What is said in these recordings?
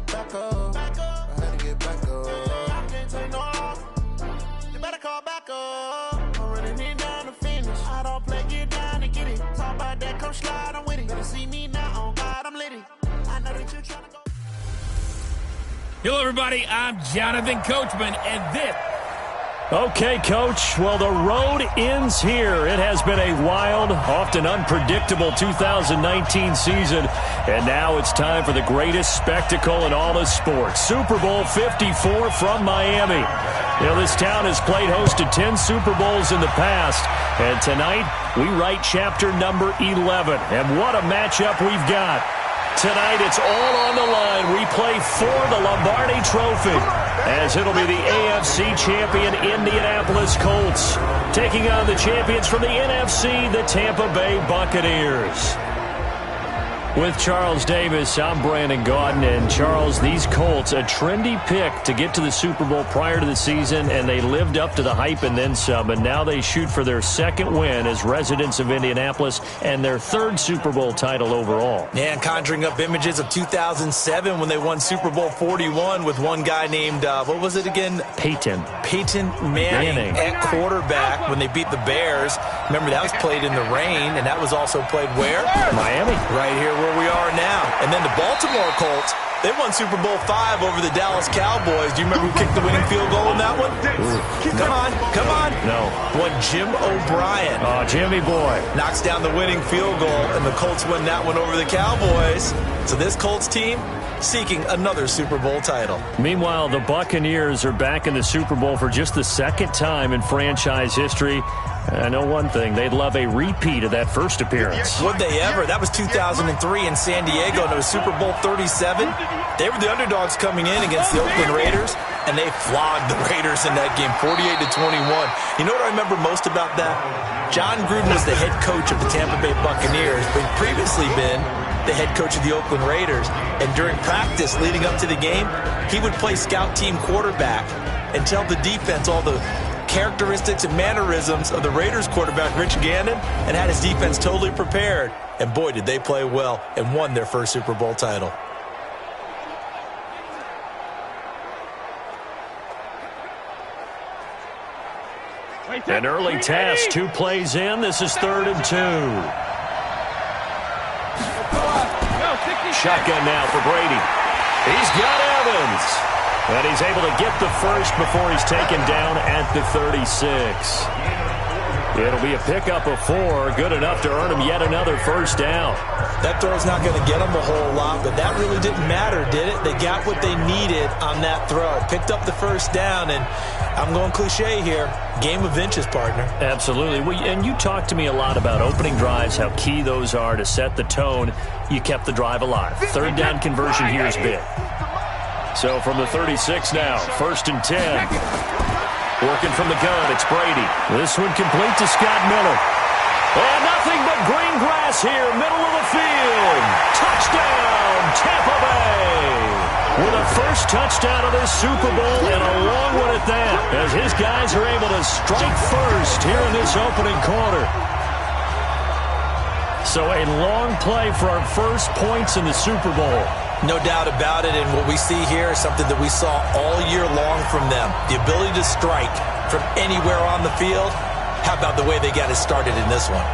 back up. I had to get back up. I can't take no loss. You better call back up. I'm really need down to finish. I don't play, get down and get it. Talk about that, come slide, I'm with it. Better see me now, on God, I'm litty. I know that you're trying to go. Hello, everybody. I'm Jonathan Coachman, and this. Okay, Coach. Well, the road ends here. It has been a wild, often unpredictable 2019 season, and now it's time for the greatest spectacle in all of sports. Super Bowl 54 from Miami. You know, this town has played host to 10 Super Bowls in the past, and tonight we write chapter number 11. And what a matchup we've got. Tonight, it's all on the line. We play for the Lombardi Trophy, as it'll be the AFC champion Indianapolis Colts taking on the champions from the NFC, the Tampa Bay Buccaneers. With Charles Davis, I'm Brandon Gaudin. And Charles, these Colts, a trendy pick to get to the Super Bowl prior to the season, and they lived up to the hype and then some, and now they shoot for their second win as residents of Indianapolis and their third Super Bowl title overall. Yeah, and conjuring up images of 2007 when they won Super Bowl 41 with one guy named, what was it again? Peyton Manning at quarterback when they beat the Bears. Remember, that was played in the rain, and that was also played where? Miami. Right here where we are now. And then the Baltimore Colts, they won Super Bowl V over the Dallas Cowboys. Do you remember who kicked the winning field goal in that one? Come on. No. One Jim O'Brien. Oh, Jimmy boy. Knocks down the winning field goal, and the Colts win that one over the Cowboys. So this Colts team seeking another Super Bowl title. Meanwhile, the Buccaneers are back in the Super Bowl for just the second time in franchise history. I know one thing. They'd love a repeat of that first appearance. Would they ever? That was 2003 in San Diego, and it was Super Bowl 37. They were the underdogs coming in against the Oakland Raiders, and they flogged the Raiders in that game, 48-21. You know what I remember most about that? John Gruden was the head coach of the Tampa Bay Buccaneers, but he'd previously been the head coach of the Oakland Raiders. And during practice leading up to the game, he would play scout team quarterback and tell the defense all the characteristics and mannerisms of the Raiders quarterback, Rich Gannon, and had his defense totally prepared. And boy, did they play well and won their first Super Bowl title. An early task, 2 plays in. This is 3rd and 2. Shotgun now for Brady. He's got Evans. And he's able to get the first before he's taken down at the 36. It'll be a pickup of 4, good enough to earn him yet another first down. That throw's not going to get them a whole lot, but that really didn't matter, did it? They got what they needed on that throw. Picked up the first down, and I'm going cliche here. Game of inches, partner. Absolutely. Well, and you talked to me a lot about opening drives, how key those are to set the tone. You kept the drive alive. 3rd down conversion here is big. So from the 36 now, 1st and 10. Working from the gun, it's Brady. This one complete to Scott Miller. And nothing but green grass here, middle of the field. Touchdown, Tampa Bay. With a first touchdown of this Super Bowl, and a long one at that, as his guys are able to strike first here in this opening quarter. So a long play for our first points in the Super Bowl. No doubt about it, and what we see here is something that we saw all year long from them. The ability to strike from anywhere on the field. How about the way they got it started in this one?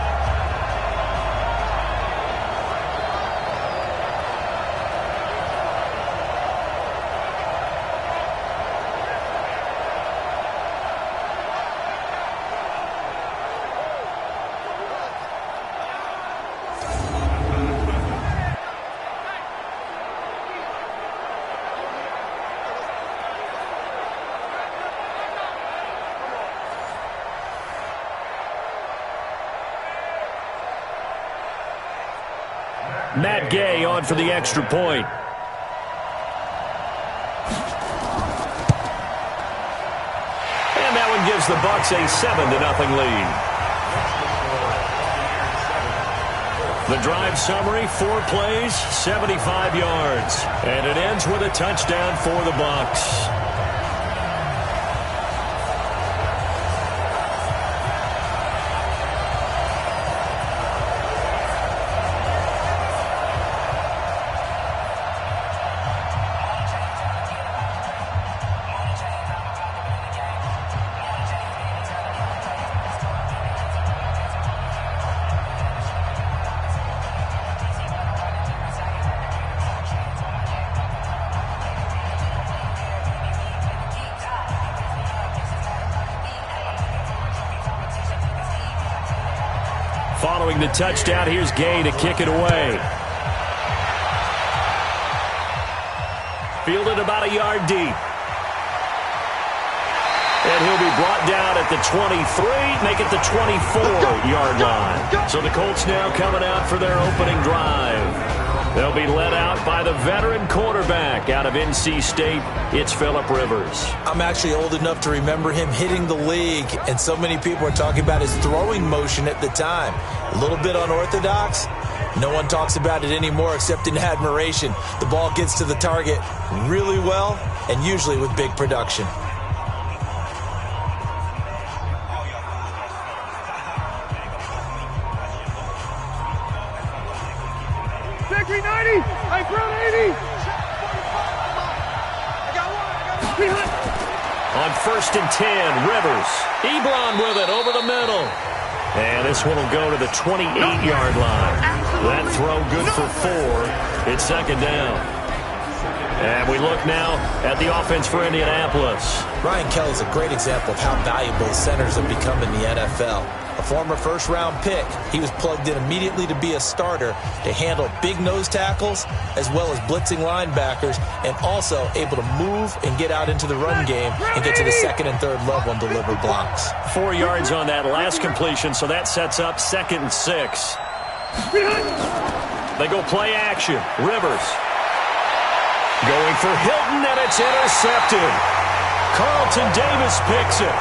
Matt Gay on for the extra point. And that one gives the Bucs a 7-0 lead. The drive summary, 4 plays, 75 yards. And it ends with a touchdown for the Bucs. Following the touchdown, here's Gay to kick it away. Fielded about a yard deep. And he'll be brought down at the 23, make it the 24-yard line. So the Colts now coming out for their opening drive. They'll be led out by the veteran quarterback out of NC State. It's Phillip Rivers. I'm actually old enough to remember him hitting the league, and so many people are talking about his throwing motion at the time. A little bit unorthodox. No one talks about it anymore except in admiration. The ball gets to the target really well and usually with big production. On 1st and 10, Rivers. Ebron with it over the middle. And this one will go to the 28-yard line. That throw good for 4. It's 2nd down. And we look now at the offense for Indianapolis. Ryan Kelly's a great example of how valuable centers have become in the NFL. A former first-round pick, he was plugged in immediately to be a starter to handle big nose tackles as well as blitzing linebackers, and also able to move and get out into the run game and get to the 2nd and 3rd level and deliver blocks. 4 yards on that last completion, so that sets up 2nd and 6. They go play action. Rivers going for Hilton, and it's intercepted. Carlton Davis picks it.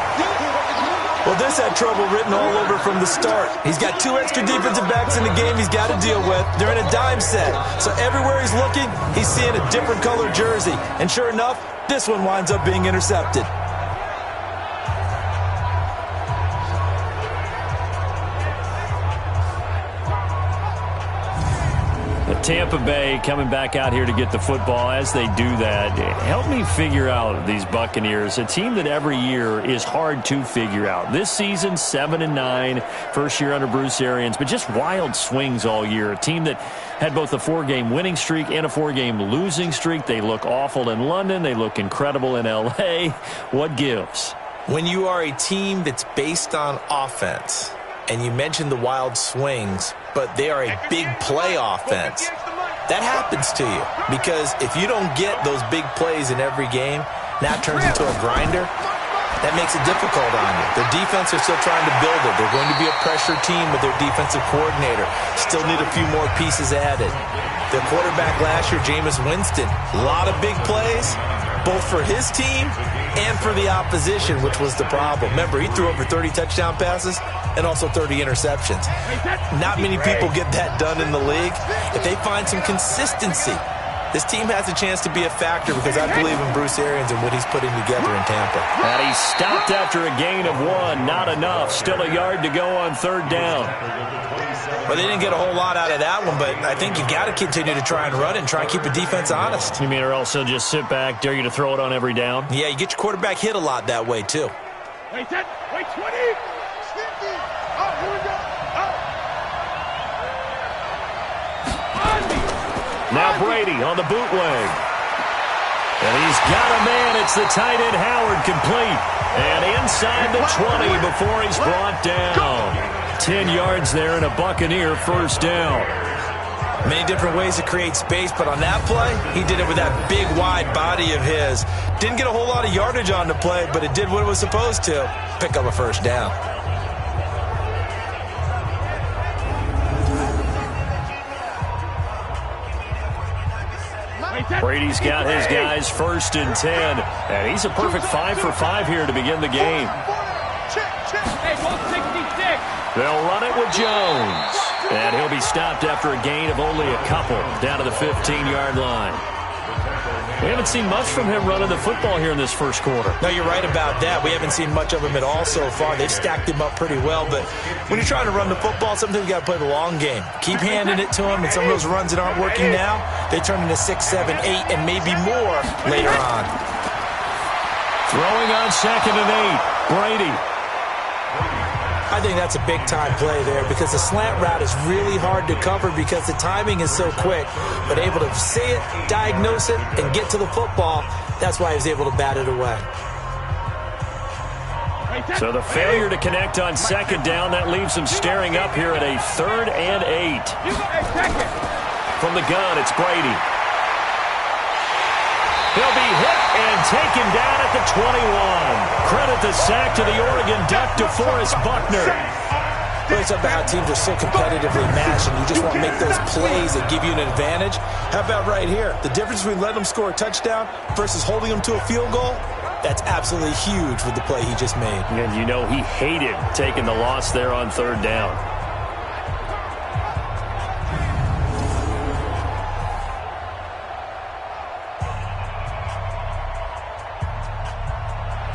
Well, this had trouble written all over from the start. He's got 2 extra defensive backs in the game he's got to deal with. They're in a dime set. So everywhere he's looking, he's seeing a different color jersey. And sure enough, this one winds up being intercepted. Tampa Bay coming back out here to get the football. As they do that, help me figure out these Buccaneers, a team that every year is hard to figure out. This season, 7-9, first year under Bruce Arians, but just wild swings all year. A team that had both a 4-game winning streak and a 4-game losing streak. They look awful in London. They look incredible in L.A. What gives? When you are a team that's based on offense, and you mentioned the wild swings, but they are a big play offense, that happens to you. Because if you don't get those big plays in every game, now it turns into a grinder. That makes it difficult on you. Their defense are still trying to build it. They're going to be a pressure team with their defensive coordinator. Still need a few more pieces added. Their quarterback last year, Jameis Winston, a lot of big plays, both for his team and for the opposition, which was the problem. Remember, he threw over 30 touchdown passes and also 30 interceptions. Not many people get that done in the league. If they find some consistency, this team has a chance to be a factor, because I believe in Bruce Arians and what he's putting together in Tampa. And he stopped after a gain of 1. Not enough. Still a yard to go on 3rd down. Well, they didn't get a whole lot out of that one, but I think you got to continue to try and run and try and keep the defense honest. You mean, or also just sit back, dare you to throw it on every down? Yeah, you get your quarterback hit a lot that way, too. Wait, 10, wait, 20. 50. Oh, here we go. Now Brady on the bootleg. And he's got a man. It's the tight end Howard, complete. And inside the 20 before he's brought down. 10 yards there and a Buccaneer 1st down. Many different ways to create space, but on that play, he did it with that big, wide body of his. Didn't get a whole lot of yardage on the play, but it did what it was supposed to. Pick up a 1st down. Brady's got his guys 1st and 10. And he's a perfect 5 for 5 here to begin the game. Hey, 166. They'll run it with Jones. And he'll be stopped after a gain of only a couple, down to the 15-yard line. We haven't seen much from him running the football here in this 1st quarter. No, you're right about that. We haven't seen much of him at all so far. They've stacked him up pretty well, but when you're trying to run the football, sometimes you got to play the long game. Keep handing it to him, and some of those runs that aren't working now, they turn into 6, 7, 8, and maybe more later on. Throwing on 2nd and 8, Brady. I think that's a big-time play there, because the slant route is really hard to cover because the timing is so quick. But able to see it, diagnose it, and get to the football, that's why he was able to bat it away. So the failure to connect on second down, that leaves them staring up here at a 3rd and 8. From the gun, it's Brady. He'll be hit and taken down at the 21. Credit the sack to the Oregon Duck, DeForest Buckner. It's about how teams are so competitively matched, and you just want to make those plays that give you an advantage. How about right here? The difference between letting them score a touchdown versus holding them to a field goal, that's absolutely huge with the play he just made. And you know he hated taking the loss there on 3rd down.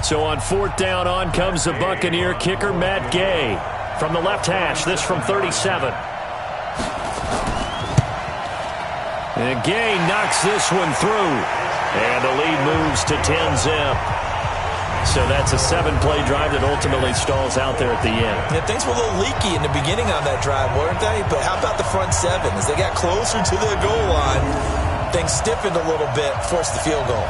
So on 4th down, on comes the Buccaneer kicker, Matt Gay. From the left hash, this from 37. And Gay knocks this one through. And the lead moves to 10-zip. So that's a 7-play drive that ultimately stalls out there at the end. Yeah, things were a little leaky in the beginning on that drive, weren't they? But how about the front 7? As they got closer to the goal line, things stiffened a little bit, forced the field goal.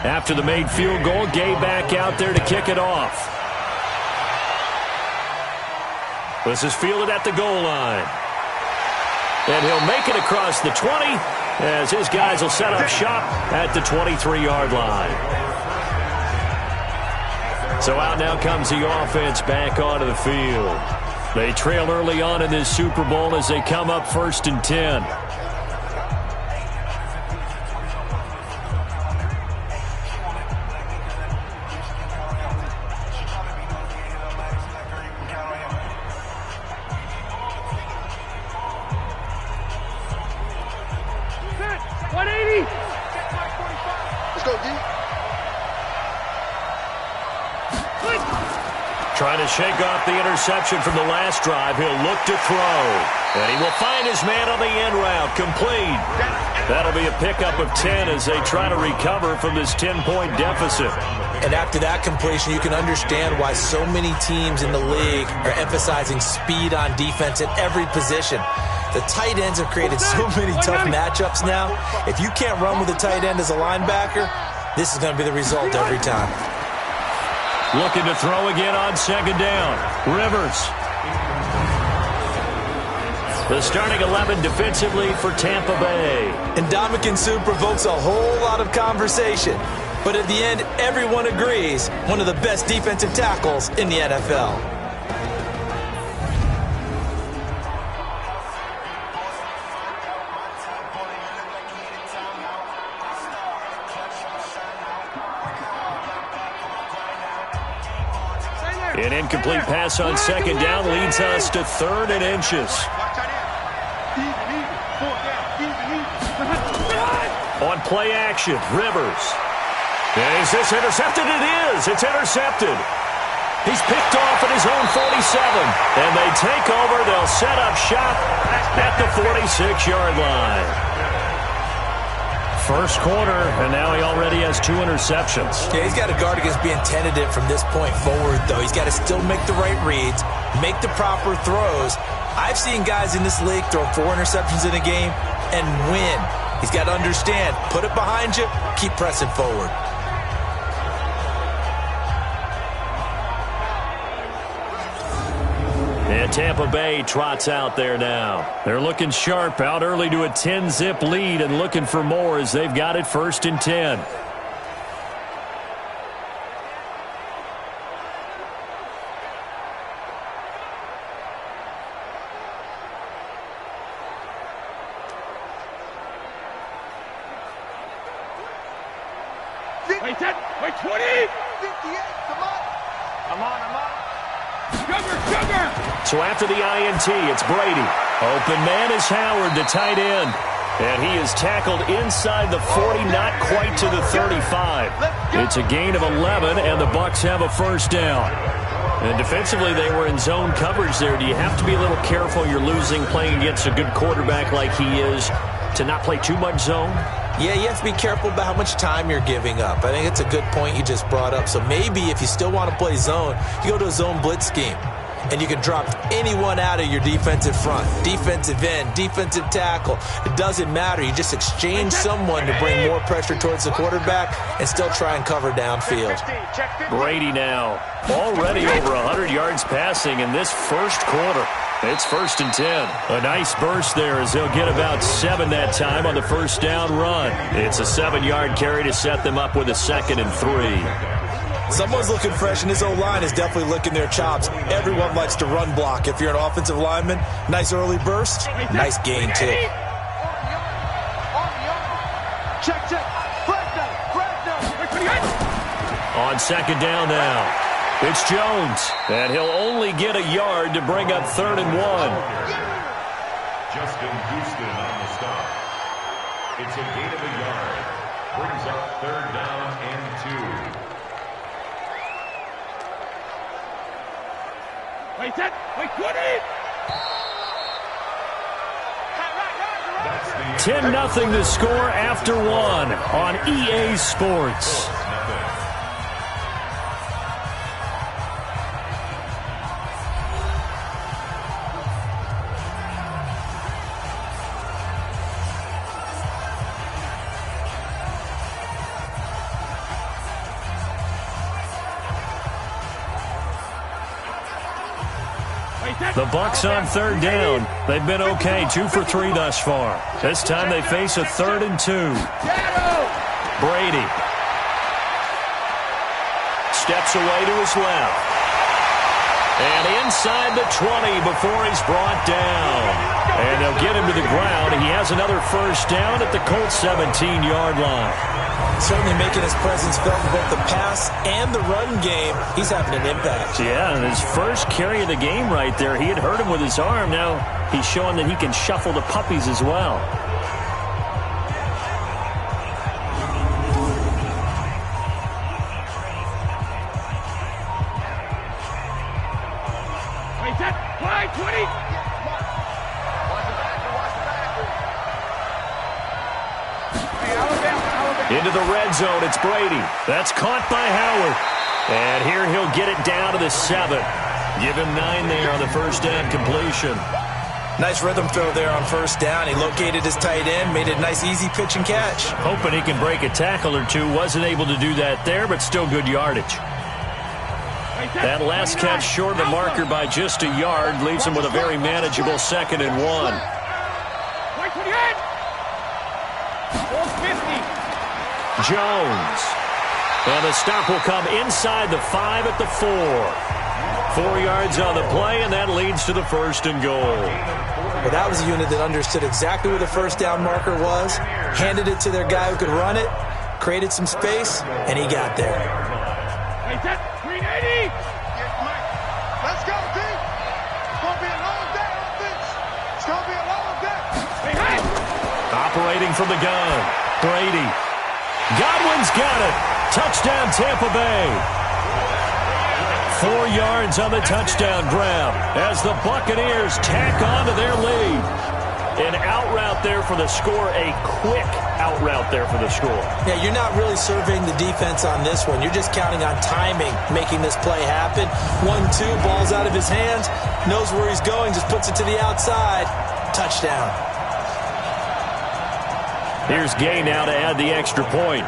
After the made field goal, Gay back out there to kick it off. This is fielded at the goal line. And he'll make it across the 20 as his guys will set up shop at the 23-yard line. So out now comes the offense back onto the field. They trail early on in this Super Bowl as they come up 1st and 10. Trying to shake off the interception from the last drive. He'll look to throw. And he will find his man on the end route. Complete. That'll be a pickup of 10 as they try to recover from this 10-point deficit. And after that completion, you can understand why so many teams in the league are emphasizing speed on defense at every position. The tight ends have created so many tough matchups now. If you can't run with a tight end as a linebacker, this is going to be the result every time. Looking to throw again on 2nd down. Rivers. The starting 11 defensively for Tampa Bay. And Ndamukong Suh provokes a whole lot of conversation. But at the end, everyone agrees, one of the best defensive tackles in the NFL. An incomplete pass on 2nd down leads us to 3rd and inches. On play action, Rivers. Is this intercepted? It is. It's intercepted. He's picked off at his own 47. And they take over. They'll set up shop at the 46-yard line. First quarter, and now he already has 2 interceptions. Yeah, he's got to guard against being tentative from this point forward, though. He's got to still make the right reads, make the proper throws. I've seen guys in this league throw 4 interceptions in a game and win. He's got to understand, put it behind you, keep pressing forward. And Tampa Bay trots out there now. They're looking sharp, out early to a 10-zip lead and looking for more as they've got it 1st and 10. Wait, 10, wait, 20! 58, come on! I'm on. Sugar! So after the INT, it's Brady. Open man is Howard, the tight end. And he is tackled inside the 40, not quite to the 35. It's a gain of 11, and the Bucs have a first down. And defensively, they were in zone coverage there. Do you have to be a little careful? You're losing playing against a good quarterback like he is to not play too much zone? Yeah, you have to be careful about how much time you're giving up. I think it's a good point you just brought up. So maybe if you still want to play zone, you go to a zone blitz scheme. And you can drop anyone out of your defensive front, defensive end, defensive tackle. It doesn't matter. You just exchange someone to bring more pressure towards the quarterback and still try and cover downfield. Brady now already over 100 yards passing in this first quarter. It's 1st and 10. A nice burst there as they'll get about 7 that time on the first down run. It's a 7-yard carry to set them up with a 2nd and 3. Someone's looking fresh, and his O-line is definitely licking their chops. Everyone likes to run block. If you're an offensive lineman, nice early burst, nice gain, too. Check. On 2nd down now, it's Jones, and he'll only get a yard to bring up 3rd and 1. Justin Houston on the stop. It's a gain of a yard. Brings up 3rd down and 2. Wait, 20! 10-0 the score after 1 on EA Sports. The Bucs on 3rd down. They've been okay, 2 for 3 thus far. This time they face a 3rd and 2. Brady steps away to his left. And inside the 20 before he's brought down. And they'll get him to the ground. He has another first down at the Colts 17-yard line. Certainly making his presence felt in both the pass and the run game. He's having an impact. Yeah, and his first carry of the game right there, he had hurt him with his arm. Now he's showing that he can shuffle the puppies as well. Wait, 20! Into the red zone, it's Brady. That's caught by Howard. And here he'll get it down to the 7. Give him 9 there on the first down completion. Nice rhythm throw there on first down. He located his tight end, made it a nice easy pitch and catch. Hoping he can break a tackle or two. Wasn't able to do that there, but still good yardage. That last catch short of the marker by just a yard leaves him with a very manageable 2nd and 1. Jones. And the stop will come inside the 5 at the 4. 4 yards on the play, and that leads to the 1st and goal. Well, that was a unit that understood exactly where the first down marker was, handed it to their guy who could run it, created some space, and he got there. Let's go, D! It's going to be a long day, offense. It's going to be a long day. Operating from the gun, Brady. Godwin's got it. Touchdown, Tampa Bay. 4 yards on the touchdown grab as the Buccaneers tack on to their lead. An out route there for the score, a quick out route there for the score. Yeah, you're not really surveying the defense on this one. You're just counting on timing, making this play happen. 1-2, ball's out of his hands, knows where he's going, just puts it to the outside. Touchdown. Here's Gay now to add the extra point.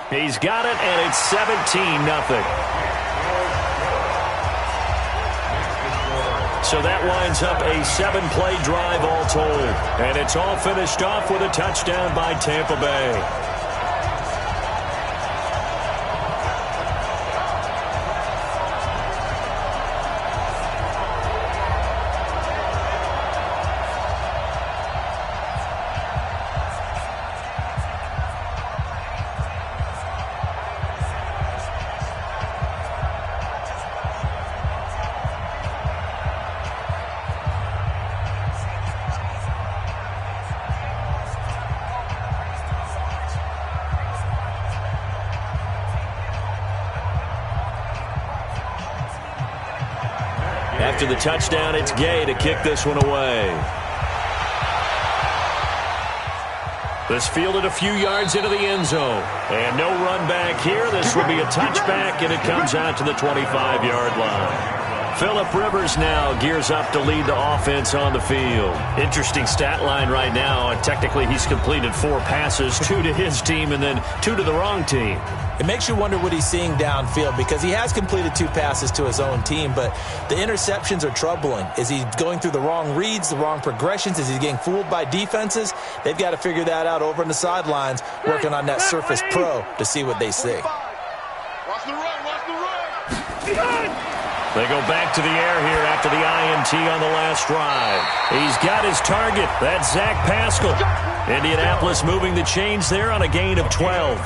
He's got it, and it's 17-0. So that winds up a 7-play drive all told. And it's all finished off with a touchdown by Tampa Bay. After the touchdown, it's Gay to kick this one away. This fielded a few yards into the end zone. And no run back here. This will be a touchback, and it comes out to the 25-yard line. Phillip Rivers now gears up to lead the offense on the field. Interesting stat line right now. Technically, he's completed 4 passes, 2 to his team and then 2 to the wrong team. It makes you wonder what he's seeing downfield because he has completed 2 passes to his own team, but the interceptions are troubling. Is he going through the wrong reads, the wrong progressions? Is he getting fooled by defenses? They've got to figure that out over on the sidelines, working on that Surface Pro to see what they see. Watch the run, watch the run. They go back to the air here after the INT on the last drive. He's got his target. That's Zach Pascal. Indianapolis moving the chains there on a gain of 12.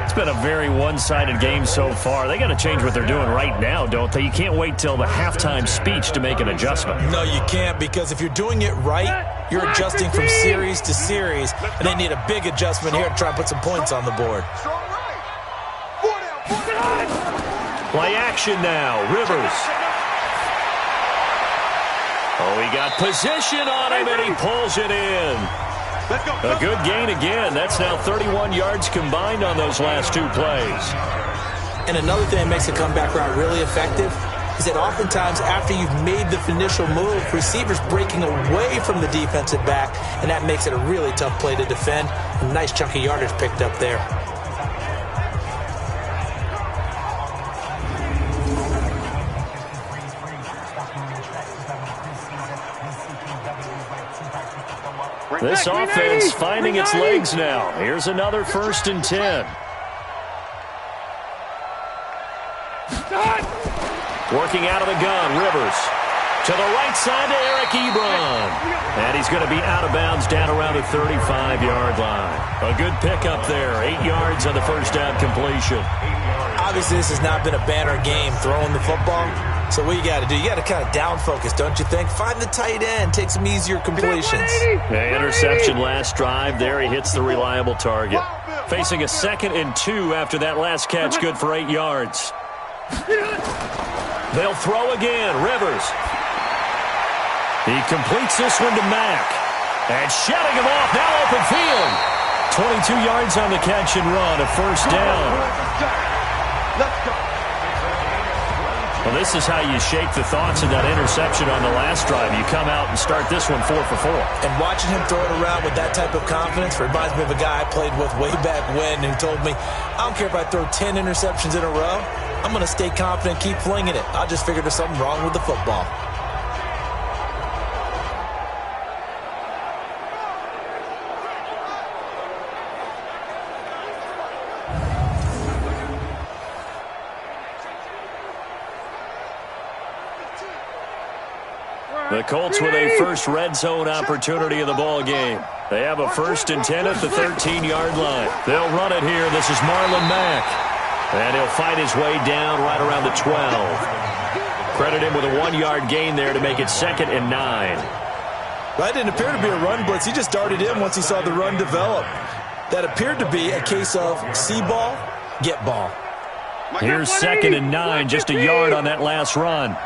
It's been a very one-sided game so far. They got to change what they're doing right now, don't they? You can't wait till the halftime speech to make an adjustment. No, you can't, because if you're doing it right, you're adjusting from series to series, and they need a big adjustment here to try and put some points on the board. Play action now. Rivers. Oh, he got position on him, and he pulls it in. A good gain again. That's now 31 yards combined on those last 2 plays. And another thing that makes the comeback route really effective is that oftentimes after you've made the initial move, receivers breaking away from the defensive back, and that makes it a really tough play to defend. A nice chunk of yardage picked up there. This offense finding its legs now. Here's another 1st and 10. Working out of the gun, Rivers. To the right side to Eric Ebron. And he's going to be out of bounds down around the 35-yard line. A good pickup there. 8 yards on the first down completion. Obviously, this has not been a banner game throwing the football. So what you got to do, you got to kind of down focus, don't you think? Find the tight end, take some easier completions. Interception last drive. There he hits the reliable target. Facing a 2nd and 2 after that last catch, good for 8 yards. They'll throw again. Rivers. He completes this one to Mack. And shutting him off, now open field. 22 yards on the catch and run, a first down. Let's go. Well, this is how you shake the thoughts of that interception on the last drive. You come out and start this one 4 for 4. And watching him throw it around with that type of confidence reminds me of a guy I played with way back when who told me, I don't care if I throw 10 interceptions in a row. I'm going to stay confident and keep flinging it. I just figured there's something wrong with the football. The Colts with a first red zone opportunity in the ball game. They have a 1st and 10 at the 13-yard line. They'll run it here. This is Marlon Mack. And he'll fight his way down right around the 12. Credit him with a 1-yard gain there to make it 2nd and 9. That didn't appear to be a run blitz. He just darted in once he saw the run develop. That appeared to be a case of see ball, get ball. Here's 2nd and 9, just a yard on that last run.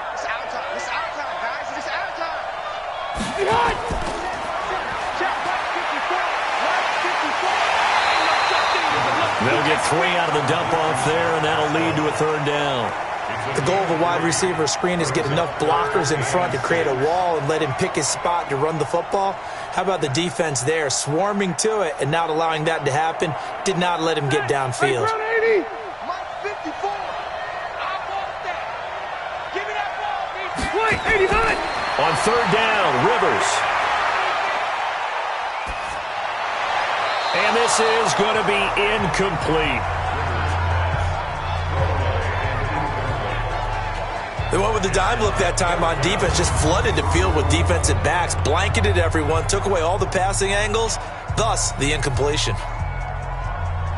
They'll get 3 out of the dump-off there, and that'll lead to a 3rd down. The goal of a wide receiver screen is get enough blockers in front to create a wall and let him pick his spot to run the football. How about the defense there, swarming to it and not allowing that to happen? Did not let him get downfield. On 3rd down, Rivers. And this is going to be incomplete. They went with the dime look that time on defense, just flooded the field with defensive backs, blanketed everyone, took away all the passing angles, thus the incompletion.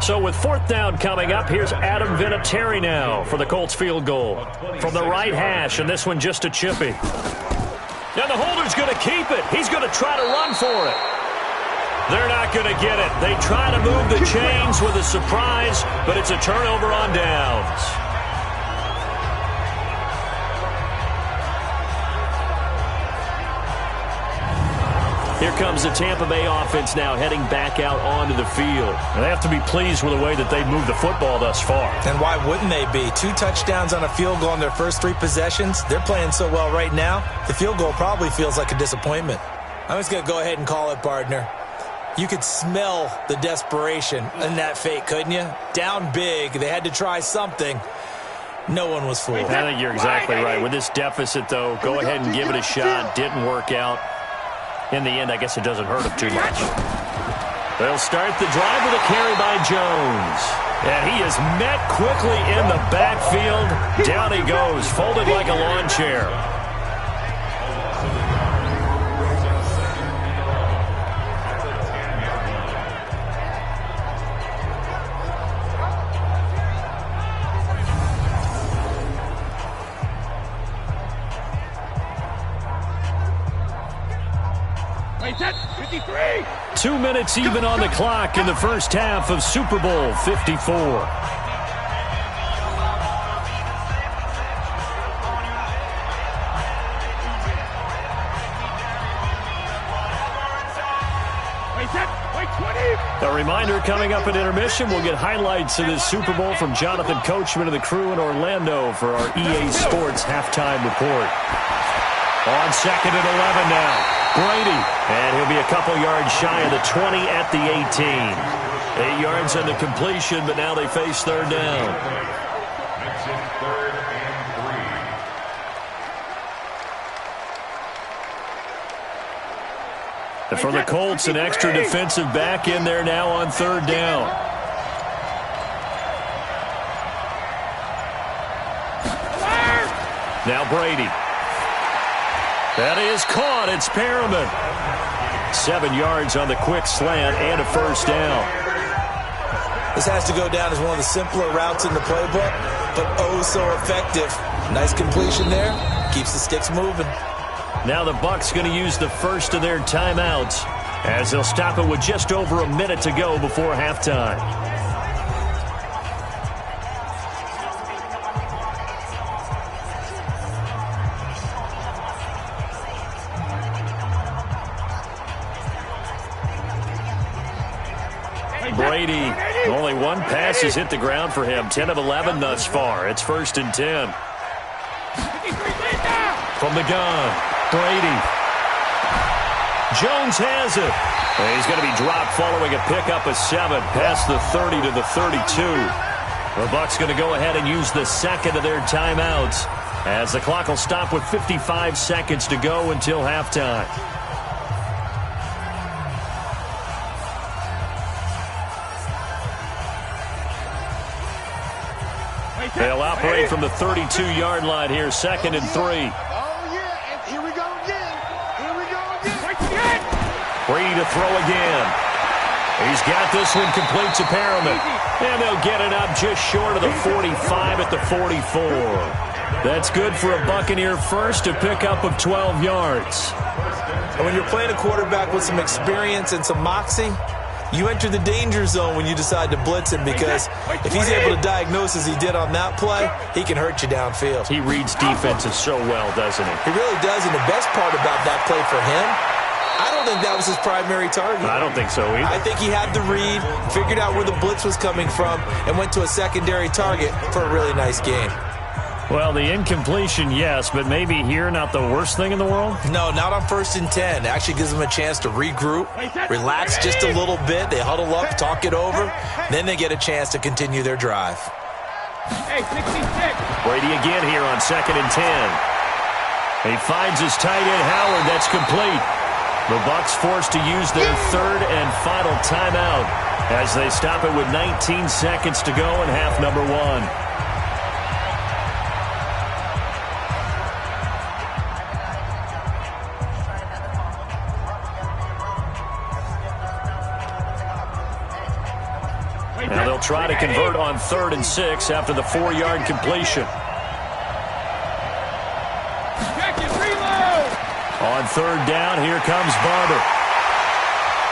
So with 4th down coming up, here's Adam Vinatieri now for the Colts field goal. From the right hash, and this one just a chippy. Now the holder's going to keep it. He's going to try to run for it. They're not going to get it. They try to move the chains with a surprise, but it's a turnover on downs. Here comes the Tampa Bay offense now heading back out onto the field. And they have to be pleased with the way that they've moved the football thus far. And why wouldn't they be? 2 touchdowns on a field goal in their first 3 possessions. They're playing so well right now, the field goal probably feels like a disappointment. I'm just going to go ahead and call it, partner. You could smell the desperation in that fake, couldn't you? Down big. They had to try something. No one was fooled. I think you're exactly right. With this deficit, though, go ahead and give it a shot. Didn't work out. In the end, I guess it doesn't hurt him too much. They'll start the drive with a carry by Jones. And he is met quickly in the backfield. Down he goes, folded like a lawn chair. Set, 53. 2 minutes even on the clock in the first half of Super Bowl 54. A reminder, coming up at intermission, we'll get highlights of this Super Bowl from Jonathan Coachman and the crew in Orlando for our EA Sports halftime report. On 2nd and 11 now. Brady, and he'll be a couple yards shy of the 20 at the 18. 8 yards on the completion, but now they face third down. Makes it 3rd and 3. And for the Colts, an extra defensive back in there now on 3rd down. Now Brady. That is caught. It's Perriman. 7 yards on the quick slant and a first down. This has to go down as one of the simpler routes in the playbook, but oh so effective. Nice completion there. Keeps the sticks moving. Now the Bucs going to use the first of their timeouts as they'll stop it with just over a minute to go before halftime. Brady, only one pass has hit the ground for him. 10 of 11 thus far. It's 1st and 10. From the gun, Brady. Jones has it. And he's going to be dropped following a pickup of 7 past the 30 to the 32. The Bucs going to go ahead and use the second of their timeouts as the clock will stop with 55 seconds to go until halftime. They'll operate from the 32-yard line here, 2nd and 3. Oh, yeah, and here we go again. Here we go again. Brady to throw again. He's got this one complete to Perriman. And they'll get it up just short of the 45 at the 44. That's good for a Buccaneer first, a pickup of 12 yards. And when you're playing a quarterback with some experience and some moxie, you enter the danger zone when you decide to blitz him, because if he's able to diagnose as he did on that play, he can hurt you downfield. He reads defenses so well, doesn't he? He really does, and the best part about that play for him, I don't think that was his primary target. I don't think so either. I think he had the read, figured out where the blitz was coming from, and went to a secondary target for a really nice game. Well, the incompletion, yes, but maybe here not the worst thing in the world? No, not on 1st and 10. It actually gives them a chance to regroup, relax just a little bit. They huddle up, talk it over, then they get a chance to continue their drive. Hey, 66. Brady again here on 2nd and 10. He finds his tight end, Howard. That's complete. The Bucs forced to use their 3rd and final timeout as they stop it with 19 seconds to go in half number 1. Now they'll try to convert on 3rd and 6 after the 4-yard completion. On 3rd down, here comes Barber.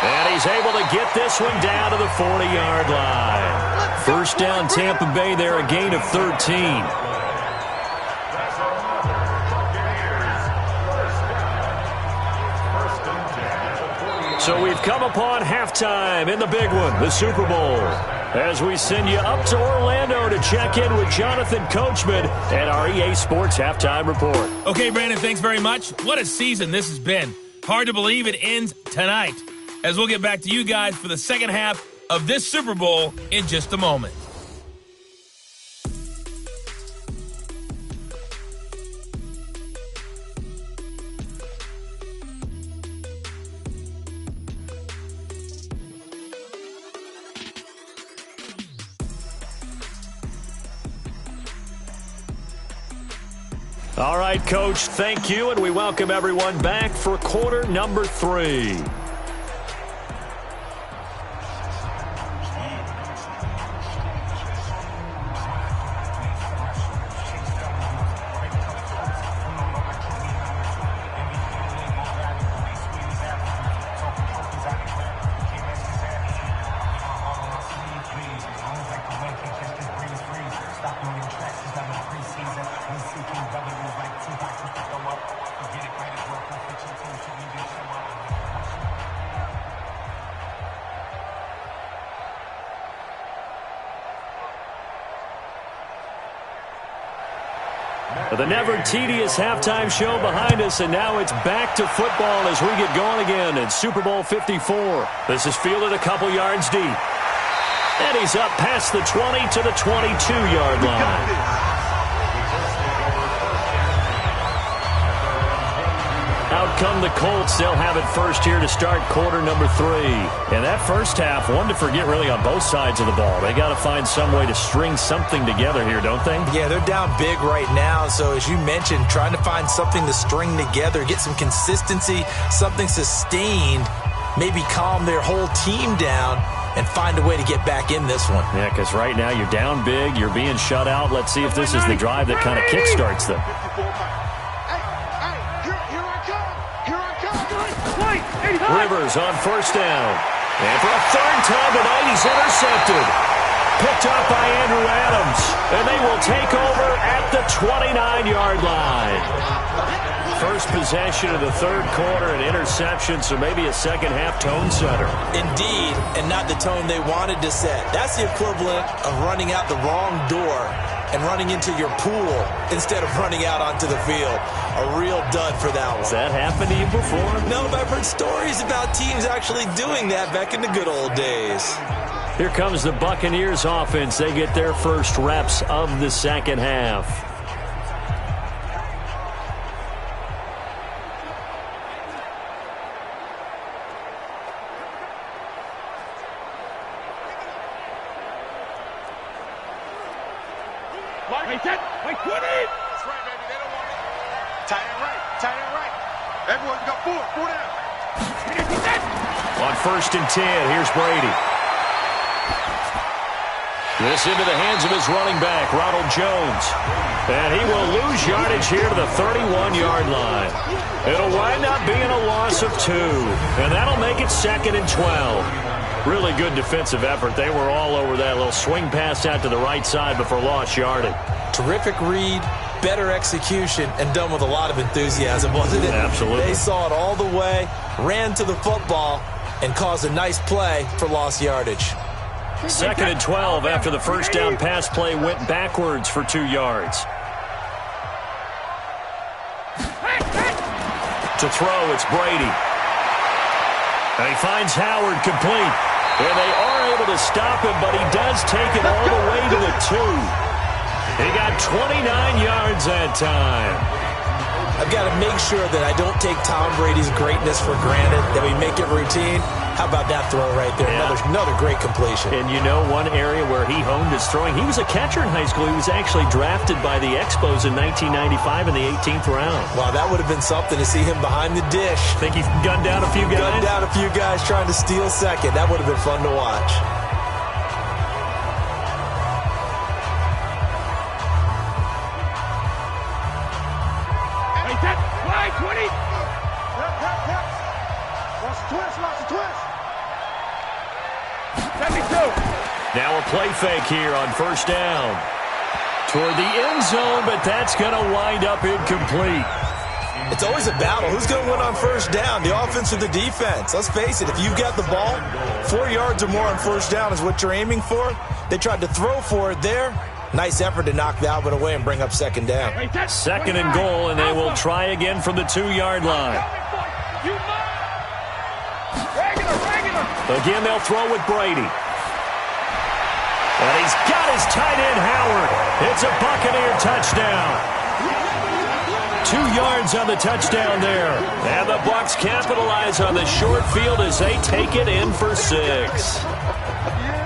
And he's able to get this one down to the 40-yard line. First down, Tampa Bay there, a gain of 13. So we've come upon halftime in the big one, the Super Bowl, as we send you up to Orlando to check in with Jonathan Coachman and our EA Sports Halftime Report. Okay, Brandon, thanks very much. What a season this has been. Hard to believe it ends tonight, as we'll get back to you guys for the second half of this Super Bowl in just a moment. All right, Coach, thank you, and we welcome everyone back for quarter number 3. The never-tedious halftime show behind us, and now it's back to football as we get going again in Super Bowl 54. This is fielded a couple yards deep. And he's up past the 20 to the 22-yard line. Out come the Colts. They'll have it first here to start quarter number 3. And that first half, one to forget really on both sides of the ball. They got to find some way to string something together here, don't they? Yeah, they're down big right now. So as you mentioned, trying to find something to string together, get some consistency, something sustained, maybe calm their whole team down and find a way to get back in this one. Yeah, because right now you're down big, you're being shut out. Let's see if this is the drive that kind of kickstarts them. Rivers on first down. And for a third time tonight, he's intercepted. Picked up by Andrew Adams. And they will take over at the 29-yard line. First possession of the third quarter, an interception, so maybe a second-half tone setter. Indeed, and not the tone they wanted to set. That's the equivalent of running out the wrong door and running into your pool instead of running out onto the field. A real dud for that one. Has that happened to you before? No, but I've heard stories about teams actually doing that back in the good old days. Here comes the Buccaneers offense. They get their first reps of the second half. On first and 10, here's Brady. This into the hands of his running back, Ronald Jones. And he will lose yardage here to the 31-yard line. It'll wind up being a loss of 2. And that'll make it second and 12. Really good defensive effort. They were all over that little swing pass out to the right side before lost yardage. Terrific read, better execution, and done with a lot of enthusiasm, wasn't it? Absolutely. They saw it all the way, ran to the football, and caused a nice play for lost yardage. Second and 12 after the first down pass play went backwards for 2 yards. To throw, it's Brady. And he finds Howard complete. And they are able to stop him, but he does take it all the way to the 2. He got 29 yards that time. I've got to make sure that I don't take Tom Brady's greatness for granted, that we make it routine. How about that throw right there? Yeah. Another great completion. And you know one area where he honed his throwing, he was a catcher in high school. He was actually drafted by the Expos in 1995 in the 18th round. Wow, that would have been something to see him behind the dish. Think he gunned down a few guys? Gunned down a few guys trying to steal second. That would have been fun to watch. Now a play fake here on first down. Toward the end zone, but that's going to wind up incomplete. It's always a battle. Who's going to win on first down, the offense or the defense? Let's face it, if you've got the ball, 4 yards or more on first down is what you're aiming for. They tried to throw for it there. Nice effort to knock that one away and bring up second down. Second and goal, and they will try again from the 2-yard line. Again, they'll throw with Brady. And he's got his tight end, Howard. It's a Buccaneer touchdown. 2 yards on the touchdown there. And the Bucs capitalize on the short field as they take it in for 6.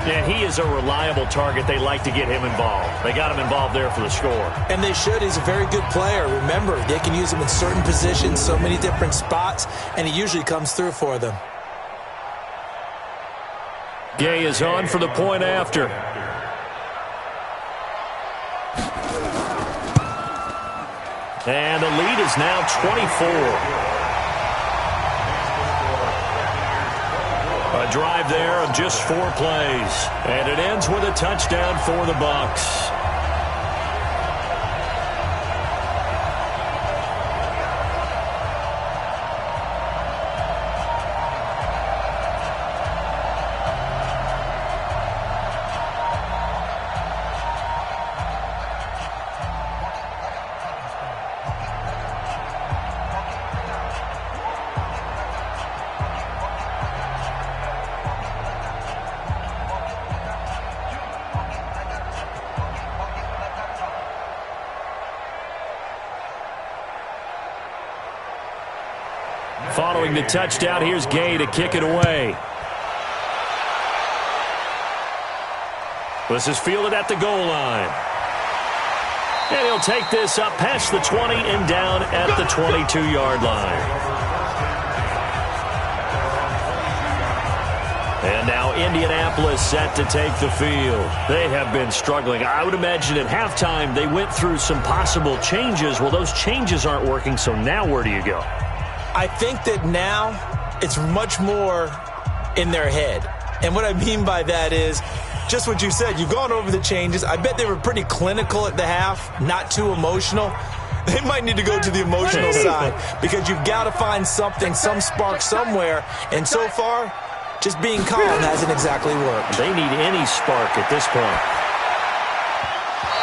And he is a reliable target. They like to get him involved. They got him involved there for the score. And they should. He's a very good player. Remember, they can use him in certain positions, so many different spots, and he usually comes through for them. Gay is on for the point after. And the lead is now 24. A drive there of just 4 plays. And it ends with a touchdown for the Bucs. Following the touchdown, here's Gay to kick it away. This is fielded at the goal line. And he'll take this up past the 20 and down at the 22-yard line. And now Indianapolis set to take the field. They have been struggling. I would imagine at halftime they went through some possible changes. Well, those changes aren't working, so now where do you go? I think that now it's much more in their head. And what I mean by that is just what you said. You've gone over the changes. I bet they were pretty clinical at the half, not too emotional. They might need to go to the emotional side because you've got to find something, some spark somewhere. And so far, just being calm hasn't exactly worked. They need any spark at this point.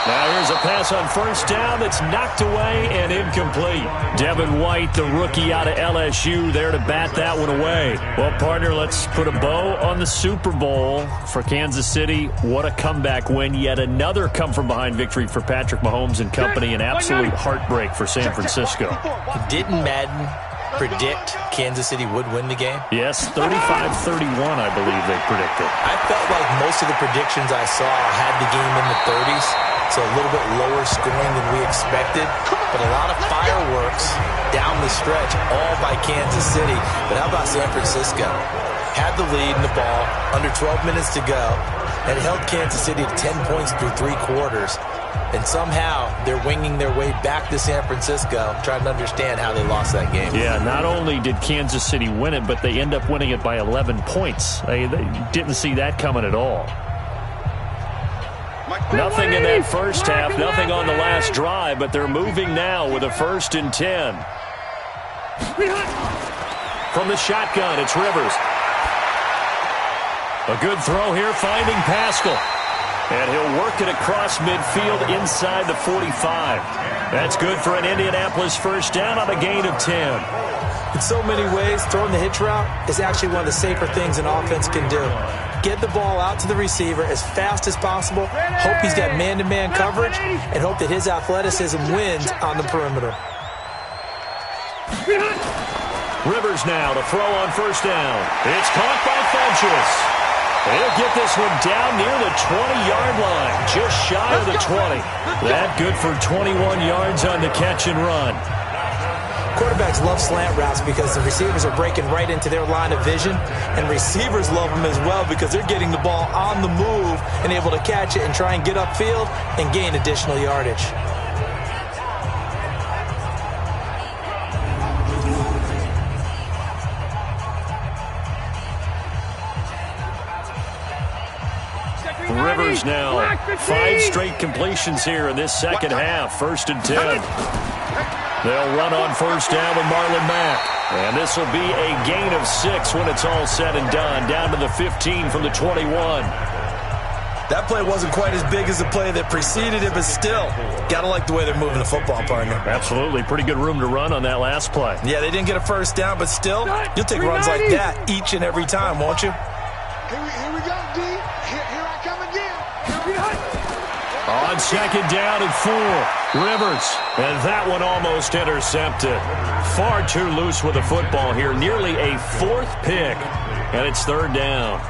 Now here's a pass on first down that's knocked away and incomplete. Devin White, the rookie out of LSU, there to bat that one away. Well, partner, let's put a bow on the Super Bowl for Kansas City. What a comeback win. Yet another come-from-behind victory for Patrick Mahomes and company. An absolute heartbreak for San Francisco. Didn't Madden predict Kansas City would win the game? Yes, 35-31, I believe they predicted. I felt like most of the predictions I saw had the game in the 30s. So a little bit lower scoring than we expected, but a lot of fireworks down the stretch, all by Kansas City. But how about San Francisco? Had the lead in the ball, under 12 minutes to go, and held Kansas City to 10 points through 3 quarters. And somehow they're winging their way back to San Francisco, trying to understand how they lost that game. Yeah, not only did Kansas City win it, but they end up winning it by 11 points. They didn't see that coming at all. Nothing in that first half, nothing on the last drive, but they're moving now with a 1st and 10. From the shotgun, it's Rivers. A good throw here, finding Pascal. And he'll work it across midfield inside the 45. That's good for an Indianapolis first down on a gain of 10. In so many ways, throwing the hitch route is actually one of the safer things an offense can do. Get the ball out to the receiver as fast as possible, hope he's got man-to-man coverage, and hope that his athleticism wins on the perimeter. Rivers now to throw on first down. It's caught by Funchess. He'll get this one down near the 20-yard line, just shy of the 20. That good for 21 yards on the catch and run. Quarterbacks love slant routes because the receivers are breaking right into their line of vision, and receivers love them as well because they're getting the ball on the move and able to catch it and try and get upfield and gain additional yardage. Rivers now 5 straight completions here in this second half. 1st and 10. They'll run on first down with Marlon Mack. And this will be a gain of 6 when it's all said and done. Down to the 15 from the 21. That play wasn't quite as big as the play that preceded it, but still, got to like the way they're moving the football, partner. Absolutely. Pretty good room to run on that last play. Yeah, they didn't get a first down, but still, you'll take runs like that each and every time, won't you? Here we go, D. Here I come again. On second down and 4, Rivers. And that one almost intercepted. Far too loose with the football here. Nearly a 4th pick. And it's 3rd down.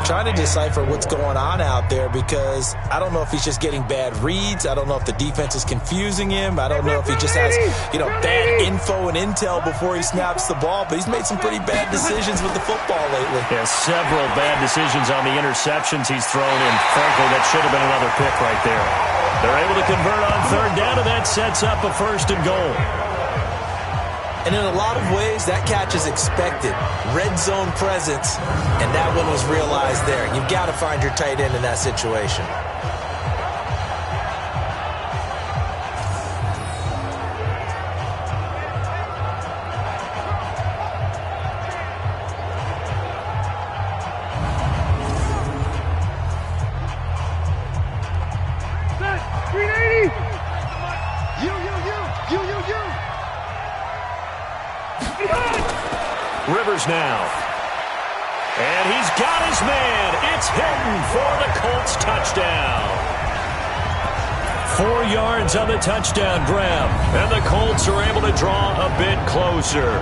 Trying to decipher what's going on out there because I don't know if he's just getting bad reads. I don't know if the defense is confusing him. I don't know if he just has, bad info and intel before he snaps the ball. But he's made some pretty bad decisions with the football lately. Yeah, several bad decisions on the interceptions he's thrown, and frankly, that should have been another pick right there. They're able to convert on 3rd down, and that sets up a 1st and goal. And in a lot of ways, that catch is expected. Red zone presence, and that one was realized there. You've got to find your tight end in that situation. Rivers now. And he's got his man. It's Hilton for the Colts touchdown. 4 yards on the touchdown grab. And the Colts are able to draw a bit closer.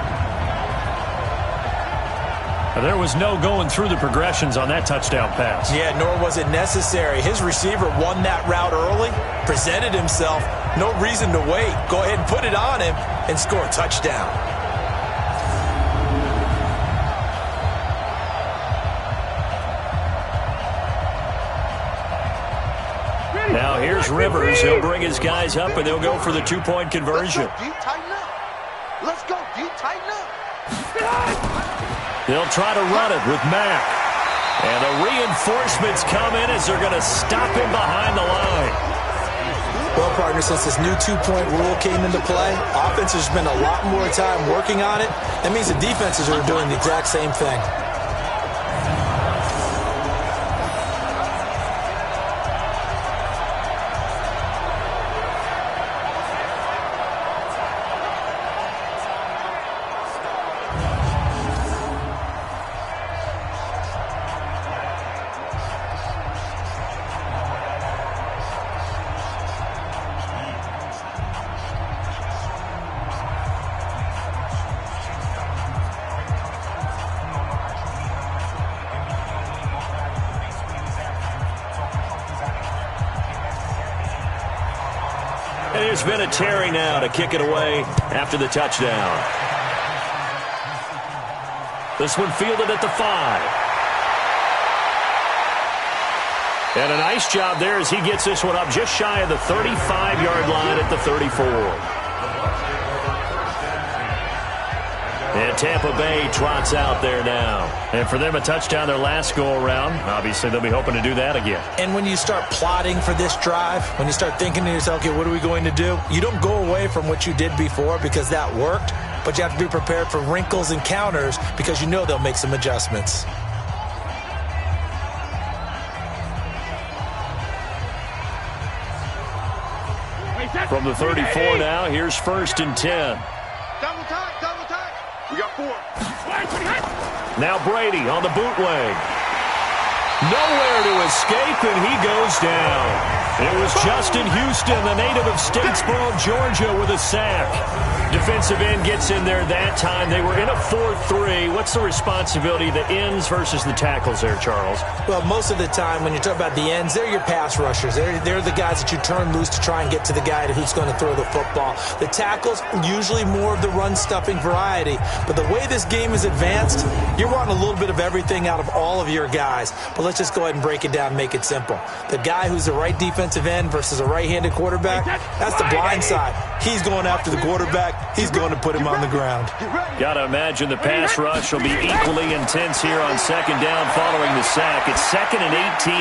And there was no going through the progressions on that touchdown pass. Yeah, nor was it necessary. His receiver won that route early, presented himself. No reason to wait. Go ahead and put it on him and score a touchdown. Now here's Rivers. He'll bring his guys up, and they'll go for the 2-point conversion. Let's go, D. Tighten up. They'll try to run it with Mack. And the reinforcements come in as they're going to stop him behind the line. Well, partner, since this new 2-point rule came into play, offense has spent a lot more time working on it. That means the defenses are doing the exact same thing. There's been a Terry now to kick it away after the touchdown. This one fielded at the 5. And a nice job there as he gets this one up just shy of the 35-yard line at the 34. And Tampa Bay trots out there now. And for them, a touchdown their last go-around. Obviously, they'll be hoping to do that again. And when you start plotting for this drive, when you start thinking to yourself, okay, what are we going to do? You don't go away from what you did before because that worked, but you have to be prepared for wrinkles and counters because you know they'll make some adjustments. From the 34 now, here's 1st and 10. Double time. We got 4. Now Brady on the bootleg. Nowhere to escape, and he goes down. It was Justin Houston, the native of Statesboro, Georgia, with a sack. Defensive end gets in there that time. They were in a 4-3. What's the responsibility of the ends versus the tackles there, Charles? Well, most of the time when you talk about the ends, they're your pass rushers. They're the guys that you turn loose to try and get to the guy who's going to throw the football. The tackles, usually more of the run-stuffing variety. But the way this game is advanced, you're wanting a little bit of everything out of all of your guys. But let's just go ahead and break it down and make it simple. The guy who's the right defensive defensive end versus a right-handed quarterback, that's the blind side. He's going after the quarterback. He's going to put him on the ground. Got to imagine the pass rush will be equally intense here on second down following the sack. It's 2nd and 18.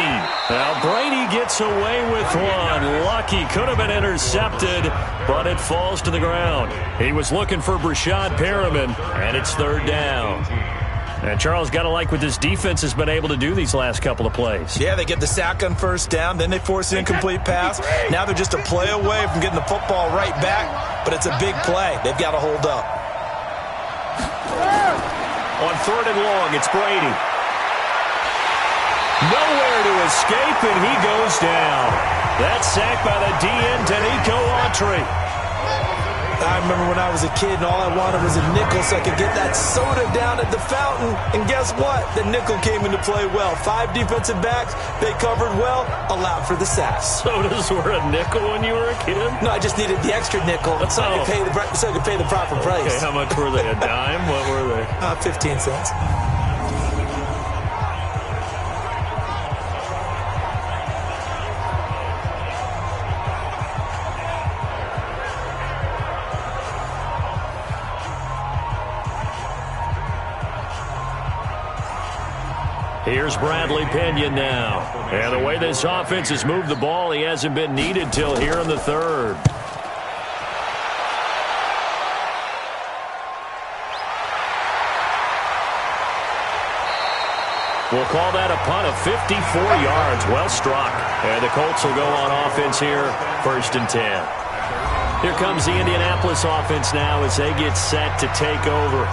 Now Brady gets away with one. Lucky, could have been intercepted, but it falls to the ground. He was looking for Brashad Perriman, and it's 3rd down. And Charles, got to like what this defense has been able to do these last couple of plays. Yeah, they get the sack on 1st down, then they force an incomplete pass. Now they're just a play away from getting the football right back, but it's a big play. They've got to hold up. On 3rd and long, it's Brady. Nowhere to escape, and he goes down. That's sacked by the DN, Danico Autry. I remember when I was a kid and all I wanted was a nickel so I could get that soda down at the fountain. And guess what? The nickel came into play well. 5 defensive backs, they covered well, allowed for the sack. Sodas were a nickel when you were a kid? No, I just needed the extra nickel so I could pay the proper price. Okay, how much were they? A dime? What were they? 15 cents. Here's Bradley Pinion now. And the way this offense has moved the ball, he hasn't been needed till here in the 3rd. We'll call that a punt of 54 yards. Well struck. And the Colts will go on offense here, 1st and 10. Here comes the Indianapolis offense now as they get set to take over.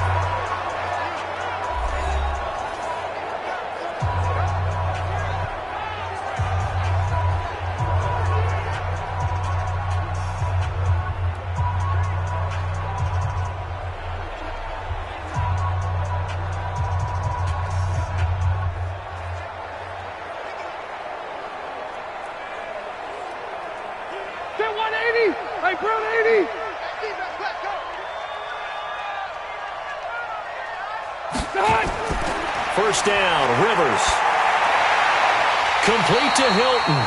First down, Rivers. Complete to Hilton.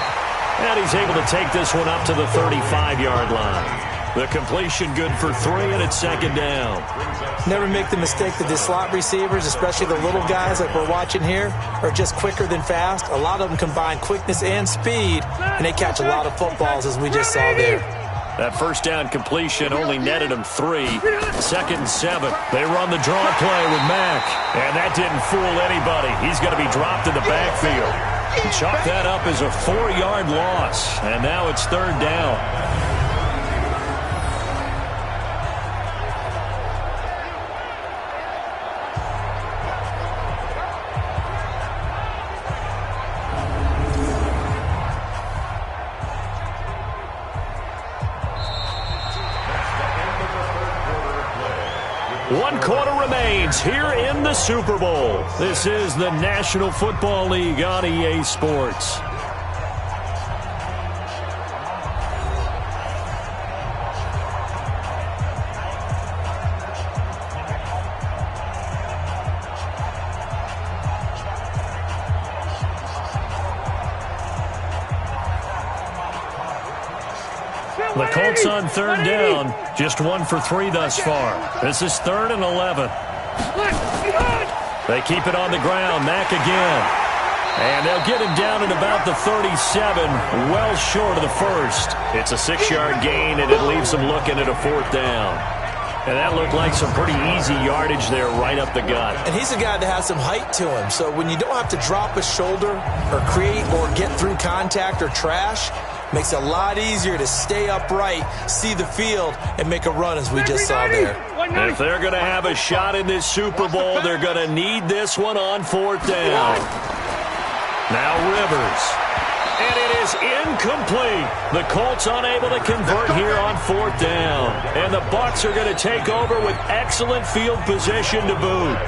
And he's able to take this one up to the 35-yard line. The completion good for 3, and it's 2nd down. Never make the mistake that the slot receivers, especially the little guys like we're watching here, are just quicker than fast. A lot of them combine quickness and speed, and they catch a lot of footballs, as we just saw there. That first down completion only netted him 3. 2nd and 7. They run the draw play with Mack. And that didn't fool anybody. He's going to be dropped in the backfield. Chalk that up as a 4-yard loss. And now it's 3rd down. One quarter remains here in the Super Bowl. This is the National Football League on EA Sports. The Colts on 3rd down. Just 1 for 3 thus far. This is 3rd and 11. They keep it on the ground. Mack again. And they'll get him down at about the 37, well short of the 1st. It's a 6-yard gain, and it leaves them looking at a 4th down. And that looked like some pretty easy yardage there right up the gut. And he's a guy that has some height to him. So when you don't have to drop a shoulder or create or get through contact or trash, makes it a lot easier to stay upright, see the field, and make a run as we just saw there. If they're going to have a shot in this Super Bowl, they're going to need this one on 4th down. Now Rivers. And it is incomplete. The Colts unable to convert here on 4th down. And the Bucs are going to take over with excellent field position to boot.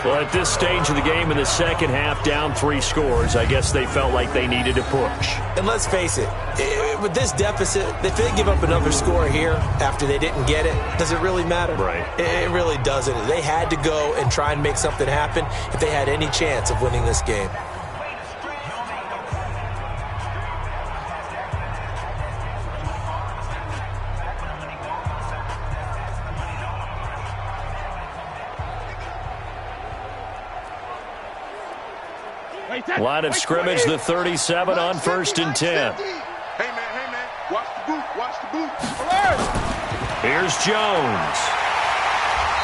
Well, at this stage of the game in the second half, down 3 scores, I guess they felt like they needed to push. And let's face it, with this deficit, if they give up another score here after they didn't get it, does it really matter? Right. It really doesn't. They had to go and try and make something happen if they had any chance of winning this game. Line of scrimmage, the 37 on 1st and 10. Hey, man, watch the boot, watch the boot. Here's Jones.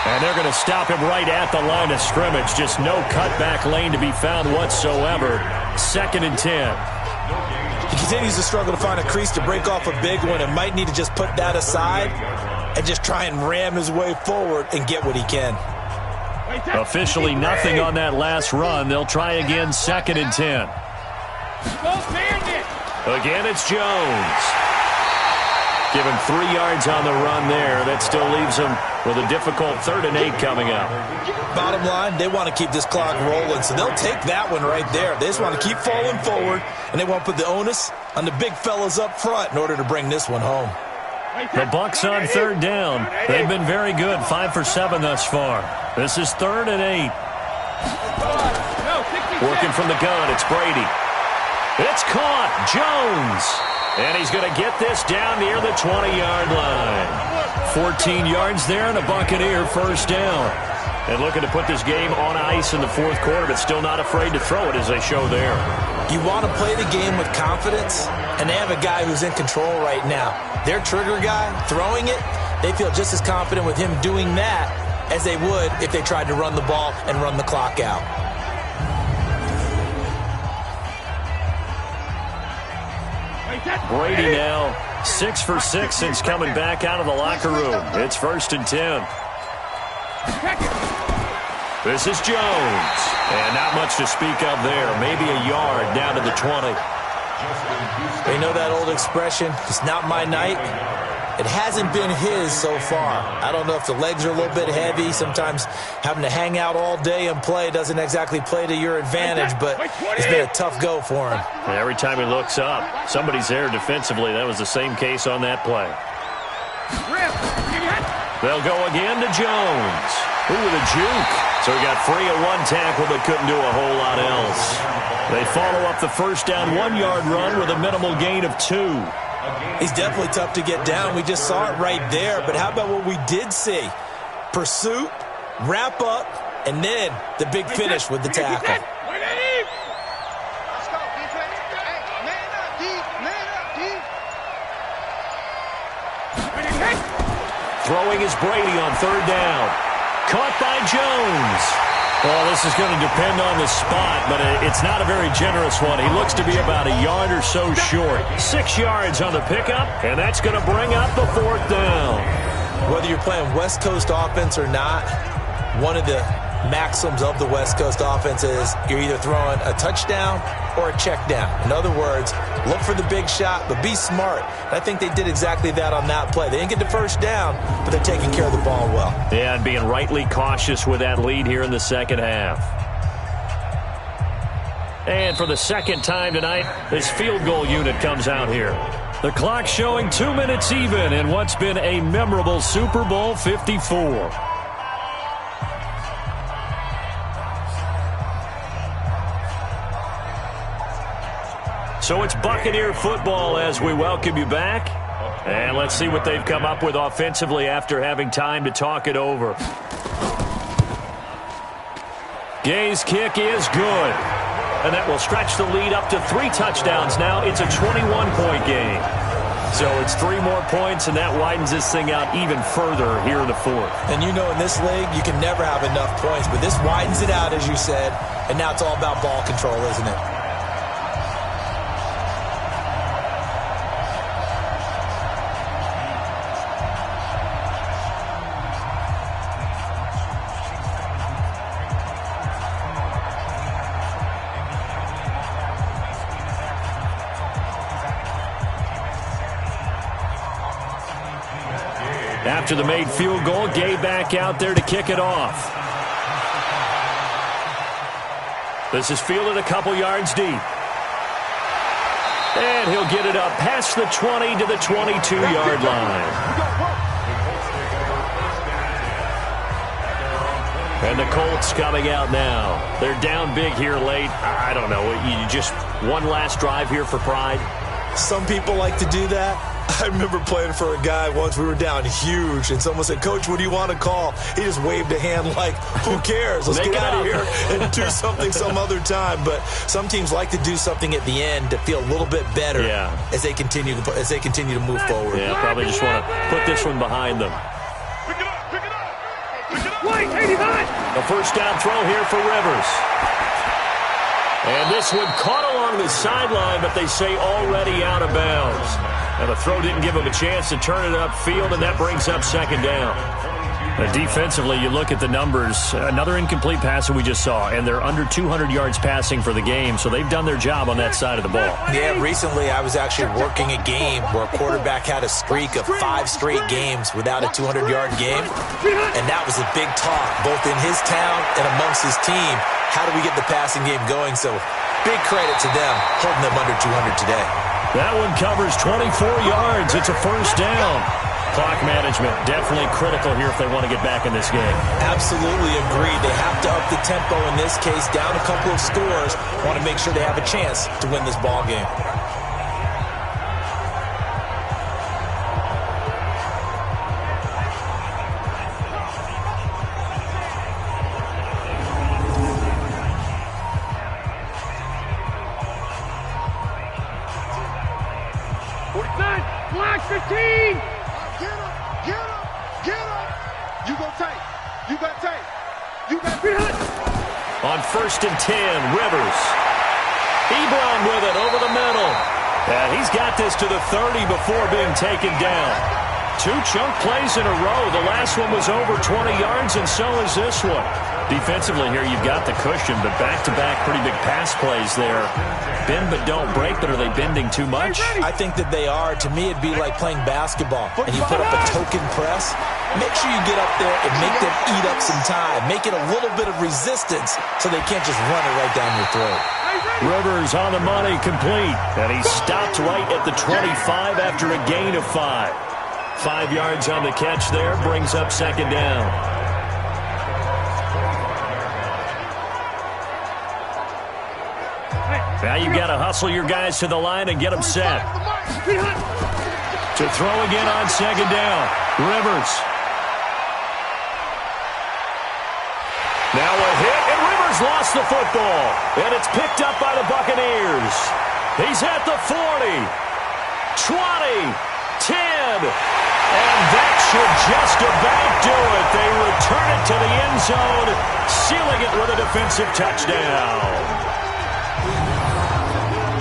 And they're going to stop him right at the line of scrimmage. Just no cutback lane to be found whatsoever. 2nd and 10. He continues to struggle to find a crease to break off a big one and might need to just put that aside and just try and ram his way forward and get what he can. Officially nothing on that last run. They'll try again, 2nd and 10. Again, it's Jones. Give him 3 yards on the run there. That still leaves him with a difficult 3rd and 8 coming up. Bottom line, they want to keep this clock rolling, so they'll take that one right there. They just want to keep falling forward, and they want to put the onus on the big fellas up front in order to bring this one home. The Bucs on 3rd down. They've been very good, 5 for 7 thus far. This is 3rd and 8. Working from the gun, it's Brady. It's caught, Jones. And he's going to get this down near the 20-yard line. 14 yards there and a Buccaneer 1st down. And looking to put this game on ice in the 4th quarter, but still not afraid to throw it as they show there. You want to play the game with confidence, and they have a guy who's in control right now. Their trigger guy, throwing it, they feel just as confident with him doing that as they would if they tried to run the ball and run the clock out. Brady now 6 for 6 since coming back out of the locker room. It's 1st and 10. This is Jones. And not much to speak of there. Maybe a yard down to the 20. You know that old expression, it's not my night? It hasn't been his so far. I don't know if the legs are a little bit heavy. Sometimes having to hang out all day and play doesn't exactly play to your advantage, but it's been a tough go for him. And every time he looks up, somebody's there defensively. That was the same case on that play. They'll go again to Jones. Ooh, with a juke. So he got free of 1 tackle but couldn't do a whole lot else. They follow up the 1st down 1-yard run with a minimal gain of 2. He's definitely tough to get down. We just saw it right there. But how about what we did see? Pursuit, wrap up, and then the big finish with the tackle. Let's go, defense. Hey, man up, D. Man up, D. Throwing is Brady on 3rd down. Caught by Jones. Well, this is going to depend on the spot, but it's not a very generous one. He looks to be about a yard or so short. 6 yards on the pickup, and that's going to bring up the 4th down. Whether you're playing West Coast offense or not, one of the maxims of the West Coast offense is you're either throwing a touchdown or a check down. In other words, look for the big shot, but be smart. And I think they did exactly that on that play. They didn't get the 1st down, but they're taking care of the ball well. Yeah, and being rightly cautious with that lead here in the 2nd half. And for the 2nd time tonight, this field goal unit comes out here. The clock showing 2 minutes even in what's been a memorable Super Bowl 54. So it's Buccaneer football as we welcome you back. And let's see what they've come up with offensively after having time to talk it over. Gay's kick is good. And that will stretch the lead up to 3 touchdowns now. It's a 21-point game. So it's 3 more points, and that widens this thing out even further here in the 4th. And you know in this league, you can never have enough points. But this widens it out, as you said. And now it's all about ball control, isn't it? After the made field goal, Gay back out there to kick it off. This is fielded a couple yards deep. And he'll get it up past the 20 to the 22-yard line. And the Colts coming out now. They're down big here late. I don't know. You just one last drive here for pride? Some people like to do that. I remember playing for a guy once. We were down huge, and someone said, "Coach, what do you want to call?" He just waved a hand like, who cares? Let's get out of here and do something some other time. But some teams like to do something at the end to feel a little bit better as they continue to move forward. Yeah, probably just want to put this one behind them. Pick it up, pick it up. Pick it up. Wait, 89. The first down throw here for Rivers. And this one caught along the sideline, but they say already out of bounds. And the throw didn't give him a chance to turn it upfield, and that brings up second down. Defensively, you look at the numbers. Another incomplete pass that we just saw, and they're under 200 yards passing for the game, so they've done their job on that side of the ball. Yeah, recently I was actually working a game where a quarterback had a streak of 5 straight games without a 200-yard game, and that was a big talk, both in his town and amongst his team. How do we get the passing game going? So big credit to them holding them under 200 today. That one covers 24 yards. It's a first down. Clock management definitely critical here if they want to get back in this game. Absolutely agree. They have to up the tempo in this case, down a couple of scores. Want to make sure they have a chance to win this ball game. Black 15. Get him, get him, get him. You go take. You got take. You got hit. On 1st and 10, Rivers. Ebron with it over the middle. And he's got this to the 30 before being taken down. 2 chunk plays in a row. The last one was over 20 yards, and so is this one. Defensively here, you've got the cushion, but back-to-back pretty big pass plays there. Bend but don't break, but are they bending too much? I think that they are. To me, it'd be like playing basketball, and you put up a token press. Make sure you get up there and make them eat up some time. Make it a little bit of resistance so they can't just run it right down your throat. Rivers on the money, complete. And he stopped right at the 25 after a gain of 5. 5 yards on the catch there, brings up second down. Now you've got to hustle your guys to the line and get them set. To throw again on second down. Rivers. Now a hit, and Rivers lost the football. And it's picked up by the Buccaneers. He's at the 40, 20, 10. And that should just about do it. They return it to the end zone, sealing it with a defensive touchdown.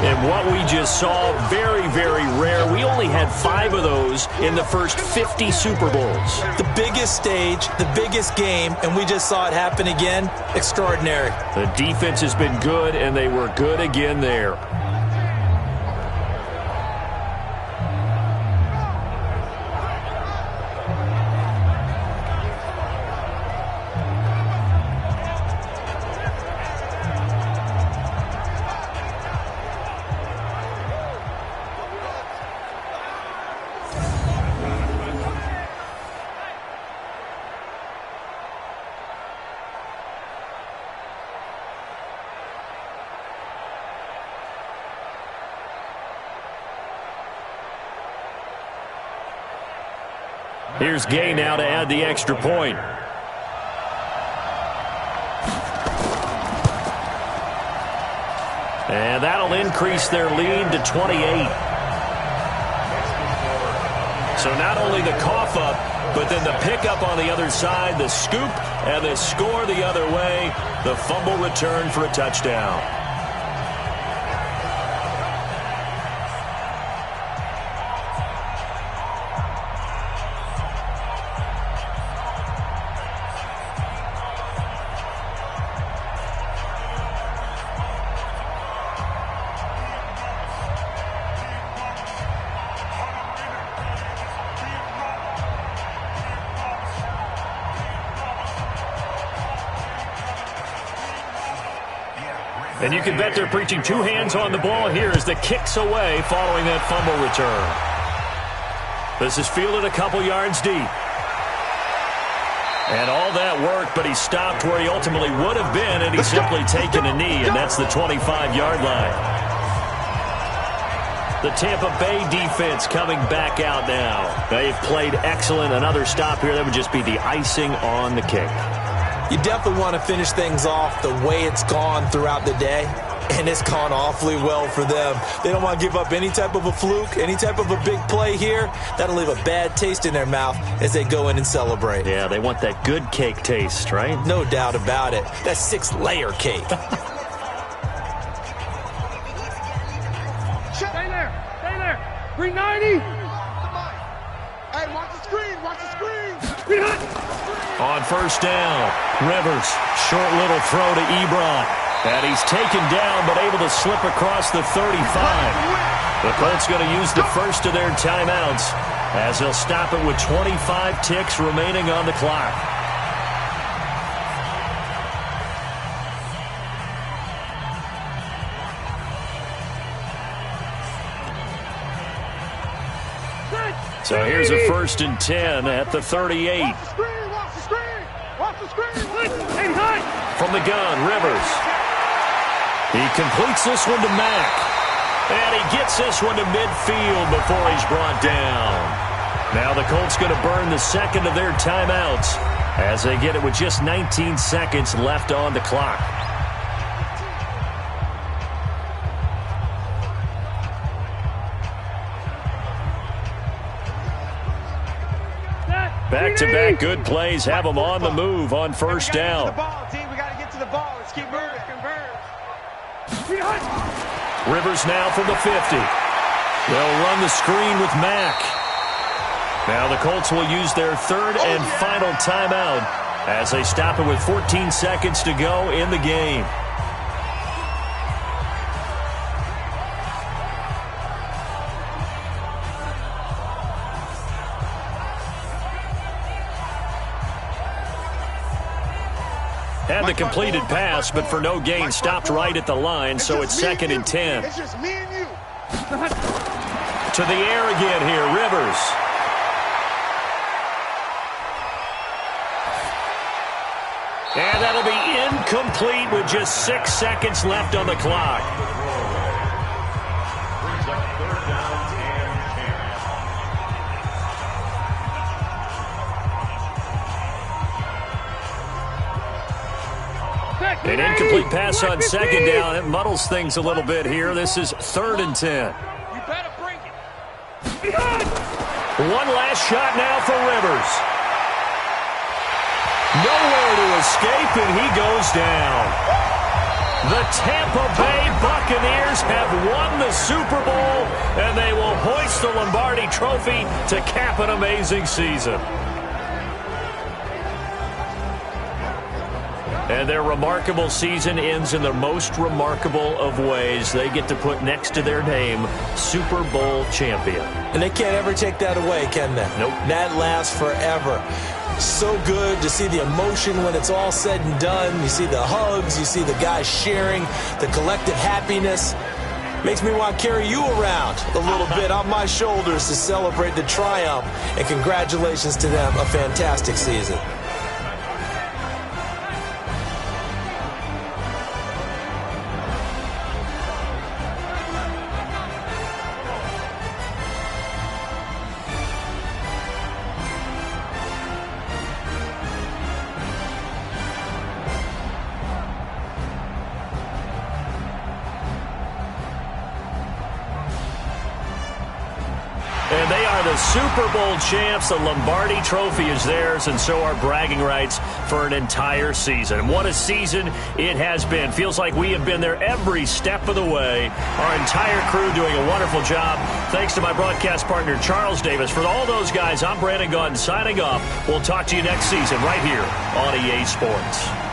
And what we just saw, very, very rare. We only had 5 of those in the first 50 Super Bowls. The biggest stage, the biggest game, and we just saw it happen again. Extraordinary. The defense has been good, and they were good again there. Here's Gay now to add the extra point. And that'll increase their lead to 28. So not only the cough up, but then the pickup on the other side, the scoop, and the score the other way. The fumble return for a touchdown. And you can bet they're preaching 2 hands on the ball here as the kick's away following that fumble return. This is fielded a couple yards deep. And all that work, but he stopped where he ultimately would have been, and he's simply taken a knee, and that's the 25-yard line. The Tampa Bay defense coming back out now. They've played excellent. Another stop here, that would just be the icing on the cake. You definitely want to finish things off the way it's gone throughout the day, and it's gone awfully well for them. They don't want to give up any type of a fluke, any type of a big play here. That'll leave a bad taste in their mouth as they go in and celebrate. Yeah, they want that good cake taste, right? No doubt about it. That 6-layer cake. Stay there. Stay there. 390. Hey, watch the screen. Watch the screen. On first down, Rivers, short little throw to Ebron. And he's taken down but able to slip across the 35. The Colts going to use the first of their timeouts as they'll stop it with 25 ticks remaining on the clock. So here's a 1st and 10 at the 38. Watch the screen. Watch the screen. Watch the screen. Hey, From the gun, Rivers. He completes this one to Mack. And he gets this one to midfield before he's brought down. Now the Colts going to burn the second of their timeouts as they get it with just 19 seconds left on the clock. Back-to-back good plays have them on the move on first down. We got to get to the ball. Let's keep moving. Rivers now from the 50. They'll run the screen with Mack. Now the Colts will use their third and final timeout as they stop it with 14 seconds to go in the game. Had the completed pass, but for no gain, stopped right at the line, so it's 2nd and 10. It's just me and you. To the air again here, Rivers. And that'll be incomplete with just 6 seconds left on the clock. Brings up 3rd down An incomplete pass on 2nd down. It muddles things a little bit here. This is 3rd and 10. You better bring it. One last shot now for Rivers. Nowhere to escape, and he goes down. The Tampa Bay Buccaneers have won the Super Bowl, and they will hoist the Lombardi Trophy to cap an amazing season. And their remarkable season ends in the most remarkable of ways. They get to put next to their name, Super Bowl champion. And they can't ever take that away, can they? Nope. That lasts forever. So good to see the emotion when it's all said and done. You see the hugs, you see the guys sharing, the collective happiness. Makes me want to carry you around a little bit on my shoulders to celebrate the triumph. And congratulations to them, a fantastic season. And they are the Super Bowl champs. The Lombardi Trophy is theirs, and so are bragging rights for an entire season. What a season it has been. Feels like we have been there every step of the way. Our entire crew doing a wonderful job. Thanks to my broadcast partner, Charles Davis. For all those guys, I'm Brandon Gaudin signing off. We'll talk to you next season right here on EA Sports.